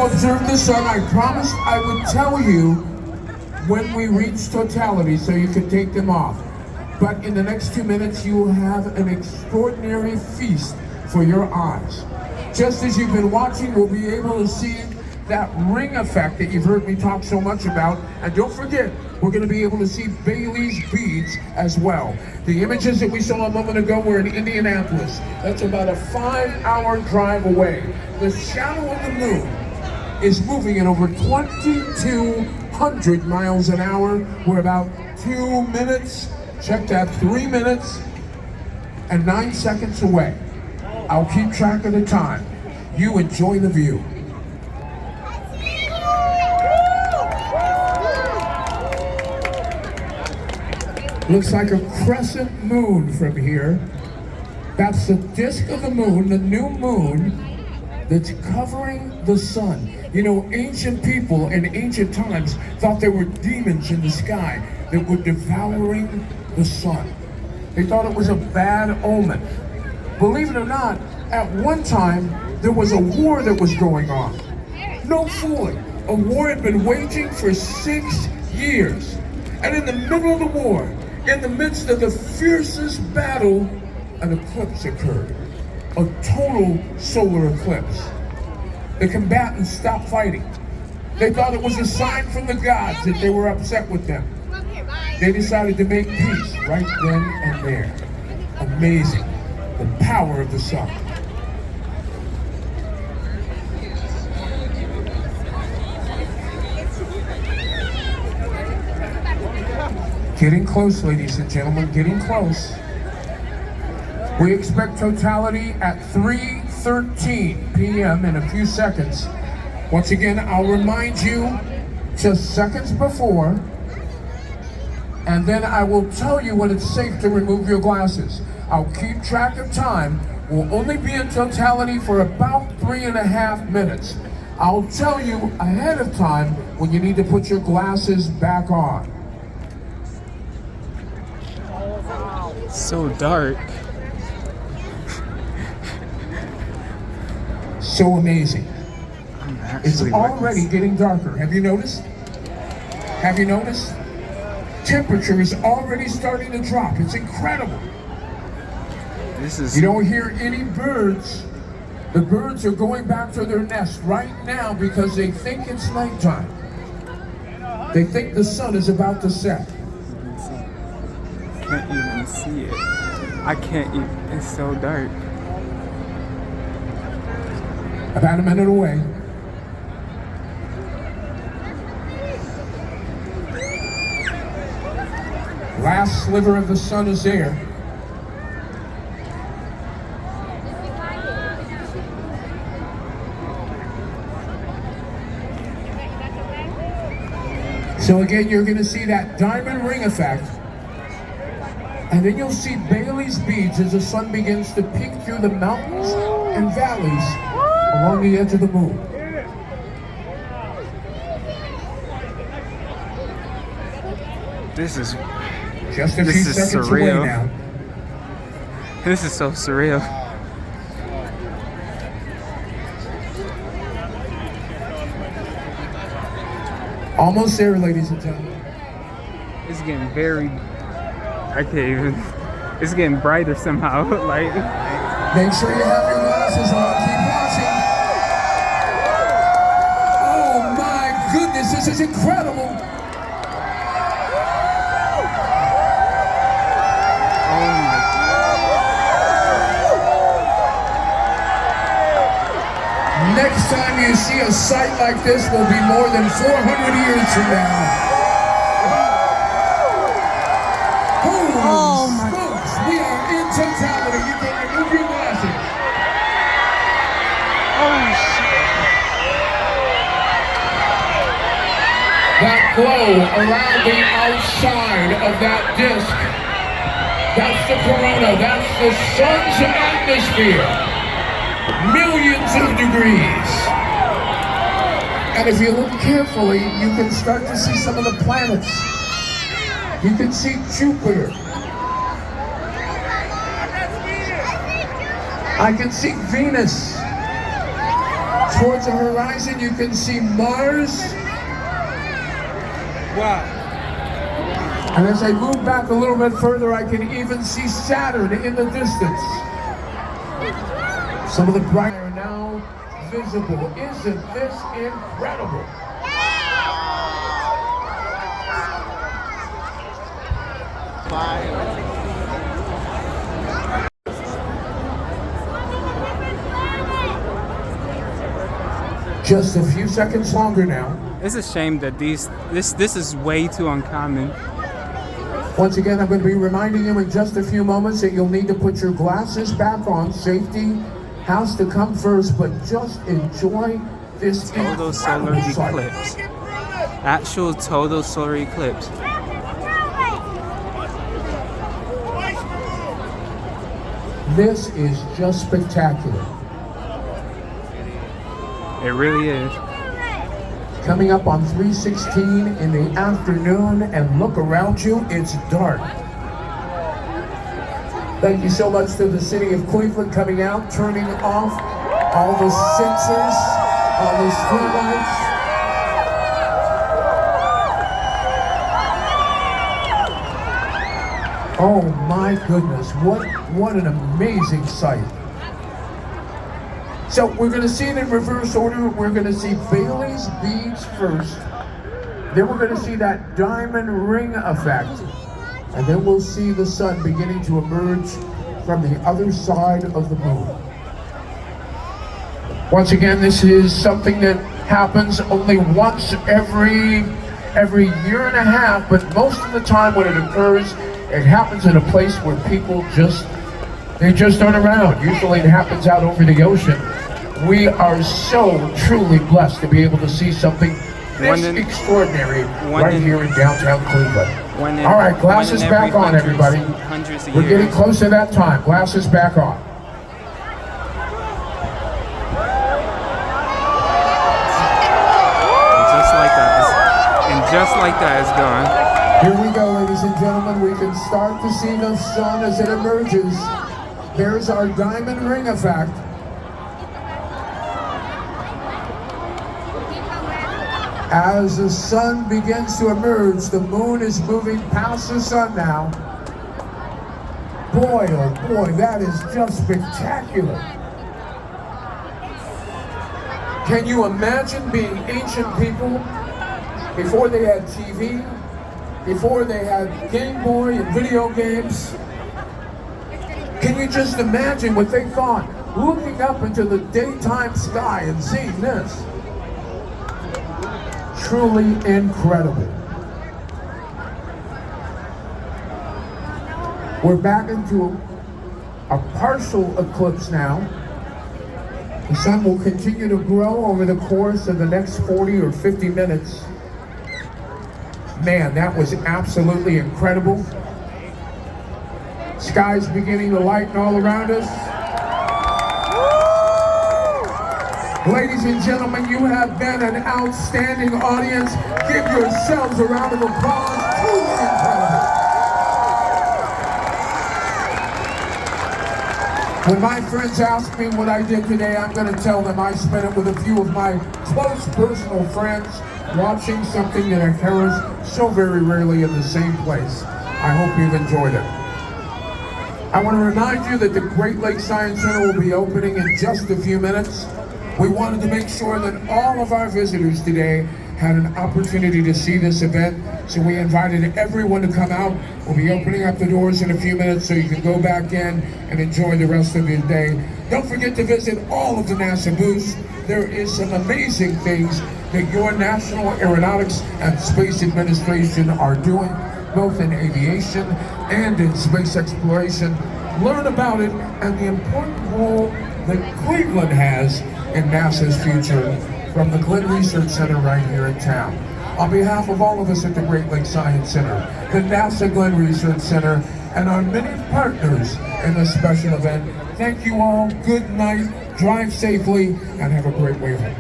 now observe the sun. I promised I would tell you when we reach totality so you can take them off. But in the next 2 minutes, you will have an extraordinary feast for your eyes. Just as you've been watching, we'll be able to see that ring effect that you've heard me talk so much about. And don't forget, we're going to be able to see Bailey's beads as well. The images that we saw a moment ago were in Indianapolis. That's about a 5-hour drive away. The shadow of the moon is moving at over 2,200 miles an hour. We're about 2 minutes, check that, 3 minutes and 9 seconds away. I'll keep track of the time. You enjoy the view. Looks like a crescent moon from here. That's the disk of the moon, the new moon, that's covering the sun. You know, ancient people in ancient times thought there were demons in the sky that were devouring the sun. They thought it was a bad omen. Believe it or not, at one time, there was a war that was going on. No fooling. A war had been waging for 6 years. And in the middle of the war, in the midst of the fiercest battle, an eclipse occurred. A total solar eclipse. The combatants stopped fighting. They thought it was a sign from the gods that they were upset with them. They decided to make peace right then and there. Amazing. The power of the sun. Getting close, ladies and gentlemen, getting close. We expect totality at 3:13 p.m. in a few seconds. Once again, I'll remind you just seconds before, and then I will tell you when it's safe to remove your glasses. I'll keep track of time. We'll only be in totality for about 3.5 minutes. I'll tell you ahead of time when you need to put your glasses back on. So dark. So amazing. It's already getting darker. Have you noticed? Have you noticed? Temperature is already starting to drop. It's incredible. You don't hear any birds. The birds are going back to their nest right now because they think it's nighttime. They think the sun is about to set. I can't even see it. I can't even, it's so dark. About a minute away. Last sliver of the sun is there. So again, you're going to see that diamond ring effect. And then you'll see Bailey's beads as the sun begins to peek through the mountains and valleys along the edge of the moon. This is just a few seconds away now. This is so surreal. Almost there, ladies and gentlemen. It's getting very, I can't even, it's getting brighter somehow. Like, make sure you have your glasses on. Keep watching. Oh my goodness, this is incredible. Next time you see a sight like this will be more than 400 years from now. Holy smokes, we are in totality. You can remove your glasses. oh shit. That glow around the outside of that disc, that's the corona, that's the sun's atmosphere. Millions of degrees. And if you look carefully, you can start to see some of the planets. You can see Jupiter. I can see Venus. Towards the horizon, you can see Mars. Wow. And as I move back a little bit further, I can even see Saturn in the distance. Some of the bright are now visible. Isn't this incredible? Just a few seconds longer now. It's a shame that this is way too uncommon. Once again, I'm going to be reminding you in just a few moments that you'll need to put your glasses back on. Safety has to come first, but just enjoy this Total solar eclipse. Actual total solar eclipse. This is just spectacular. It really is. Coming up on 3:16 in the afternoon, and look around you, it's dark. Thank you so much to the city of Cleveland coming out, turning off all the sensors on the streetlights. Oh my goodness, what an amazing sight. So we're going to see it in reverse order. We're going to see Bailey's beads first. Then we're going to see that diamond ring effect. And then we'll see the sun beginning to emerge from the other side of the moon. Once again, this is something that happens only once every year and a half, but most of the time when it occurs, it happens in a place where people just aren't around. Usually it happens out over the ocean. We are so truly blessed to be able to see something this extraordinary right here in downtown Cleveland. All right, glasses back on, everybody. We're getting close to that time. Glasses back on. Just like that, it's gone. Here we go, ladies and gentlemen. We can start to see the sun as it emerges. There's our diamond ring effect. As the sun begins to emerge, the moon is moving past the sun now. Boy, oh boy, that is just spectacular. Can you imagine being ancient people before they had TV, before they had Game Boy and video games? Can you just imagine what they thought, looking up into the daytime sky and seeing this? Truly incredible. We're back into a partial eclipse now. The sun will continue to grow over the course of the next 40 or 50 minutes. Man, that was absolutely incredible. Sky's beginning to lighten all around us. Ladies and gentlemen, you have been an outstanding audience. Give yourselves a round of applause. Truly incredible. When my friends ask me what I did today, I'm going to tell them I spent it with a few of my close personal friends, watching something that occurs so very rarely in the same place. I hope you've enjoyed it. I want to remind you that the Great Lakes Science Center will be opening in just a few minutes. We wanted to make sure that all of our visitors today had an opportunity to see this event, so we invited everyone to come out. We'll be opening up the doors in a few minutes so you can go back in and enjoy the rest of your day. Don't forget to visit all of the NASA booths. There is some amazing things that your National Aeronautics and Space Administration are doing, both in aviation and in space exploration. Learn about it and the important role that Cleveland has in NASA's future from the Glenn Research Center right here in town. On behalf of all of us at the Great Lakes Science Center, the NASA Glenn Research Center, and our many partners in this special event, thank you all, good night, drive safely, and have a great way home.